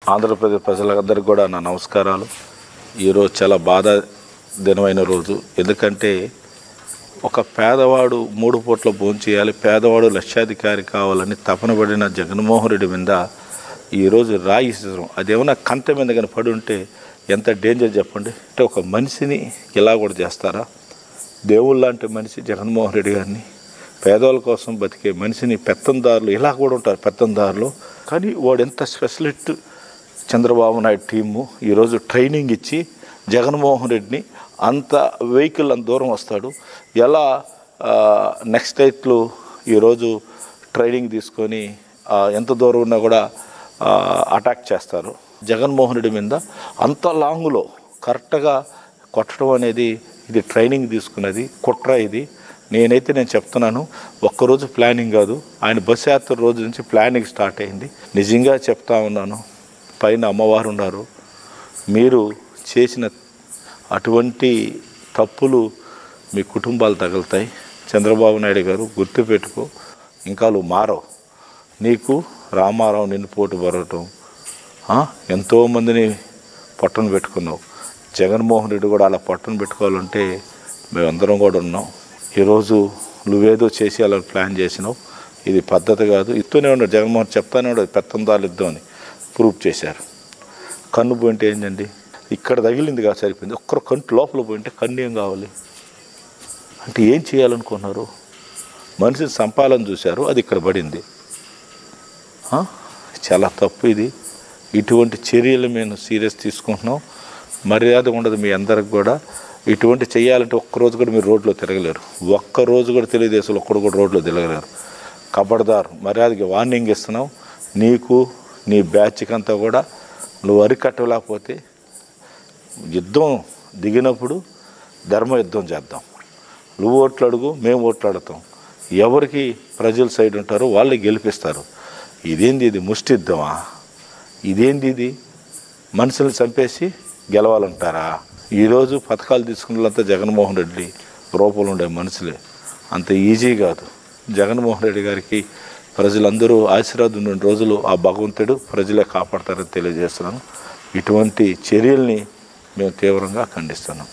ఆంధ్రప్రదేశ్ ప్రజలందరికీ కూడా నా నమస్కారాలు. ఈరోజు చాలా బాధ దినమైన రోజు. ఎందుకంటే ఒక పేదవాడు 3 పూట్ల భోంచేయాలి, పేదవాడు లక్షాధికారి కావాలని తపన పడిన జగన్మోహన్ రెడ్డి మీద ఈరోజు రాయి ఇసరం అదేమన్నా కంట మీద కానీ పడి ఉంటే ఎంత డేంజర్ చెప్పండి. అంటే ఒక మనిషిని ఇలా కూడా చేస్తారా? దేవుళ్ళ లాంటి మనిషి జగన్మోహన్ రెడ్డి గారిని, పేదవాళ్ళ కోసం బతికే మనిషిని పెత్తందారులు ఇలా కూడా ఉంటారు, పెత్తందారులు. కానీ వాడు ఎంత స్పెషలిస్ట్ చంద్రబాబు నాయుడు టీము ఈరోజు ట్రైనింగ్ ఇచ్చి జగన్మోహన్ రెడ్డిని అంత వెహికల్ అంత దూరం వస్తాడు ఎలా నెక్స్ట్ డేట్లు ఈరోజు ట్రైనింగ్ తీసుకొని ఎంత దూరం ఉన్నా కూడా అటాక్ చేస్తారు. జగన్మోహన్ రెడ్డి మీద అంత లాంగ్లో కరెక్ట్గా కొట్టడం అనేది ఇది ట్రైనింగ్ తీసుకున్నది కుట్ర. ఇది నేను చెప్తున్నాను, ఒక్కరోజు ప్లానింగ్ కాదు, ఆయన బస్ యాత్ర రోజు నుంచి ప్లానింగ్ స్టార్ట్ అయింది. నిజంగా చెప్తా ఉన్నాను, పైన అమ్మవారు ఉన్నారు. మీరు చేసిన అటువంటి తప్పులు మీ కుటుంబాలు తగులుతాయి. చంద్రబాబు నాయుడు గారు గుర్తుపెట్టుకో, ఇంకా నువ్వు మారవు. నీకు రామారావు నిన్ను పోటు పడటం, ఎంతోమందిని పట్టున పెట్టుకున్నావు. జగన్మోహన్ రెడ్డి కూడా అలా పట్టున పెట్టుకోవాలంటే మేమందరం కూడా ఉన్నాం. ఈరోజు నువ్వేదో చేసి అలా ప్లాన్ చేసినావు, ఇది పద్ధతి కాదు. ఇస్తూనే ఉన్నాడు జగన్మోహన్, చెప్తానే ఉన్నాడు పెత్తందాలు ఇద్దాం అని ప్రూఫ్ చేశారు. కన్ను పోయింటే ఏంటండి, ఇక్కడ తగిలింది కాదు సరిపోయింది. ఒక్కరు కంటి లోపల పోయింటే కన్ను ఏం కావాలి అంటే ఏం చేయాలనుకున్నారు? మనిషిని సంపాలని చూశారు, అది ఇక్కడ పడింది. చాలా తప్పు ఇది. ఇటువంటి చర్యలు మేము సీరియస్ తీసుకుంటున్నాం. మర్యాద ఉండదు మీ అందరికి కూడా. ఇటువంటి చేయాలంటే ఒక్కరోజు కూడా మీరు రోడ్లో తిరగలేరు. ఒక్కరోజు కూడా తెలుగుదేశంలో ఒక్కడు కూడా రోడ్లో తిరగలేరు. కబడ్దార్, మర్యాదకి వార్నింగ్ ఇస్తున్నాం. నీకు నీ బ్యాచ్కి అంతా కూడా నువ్వు అరికట్టలేకపోతే యుద్ధం దిగినప్పుడు ధర్మ యుద్ధం చేద్దాం. నువ్వు ఓట్లు అడుగు, మేము ఓట్లు అడుగుతాం. ఎవరికి ప్రజల సైడ్ ఉంటారో వాళ్ళే గెలిపిస్తారు. ఇదేంది ఇది ముష్టిద్దామా? ఇదేంది ఇది? మనుషుల్ని చంపేసి గెలవాలంటారా? ఈరోజు పథకాలు తీసుకున్నదంతా జగన్మోహన్ రెడ్డి రూపంలో ఉండే మనుషులే. అంత ఈజీ కాదు. జగన్మోహన్ రెడ్డి గారికి ప్రజలందరూ ఆశీర్వాదం ఉన్న రోజులు ఆ భగవంతుడు ప్రజలే కాపాడతారని తెలియజేస్తున్నాను. ఇటువంటి చర్యల్ని మేము తీవ్రంగా ఖండిస్తున్నాం.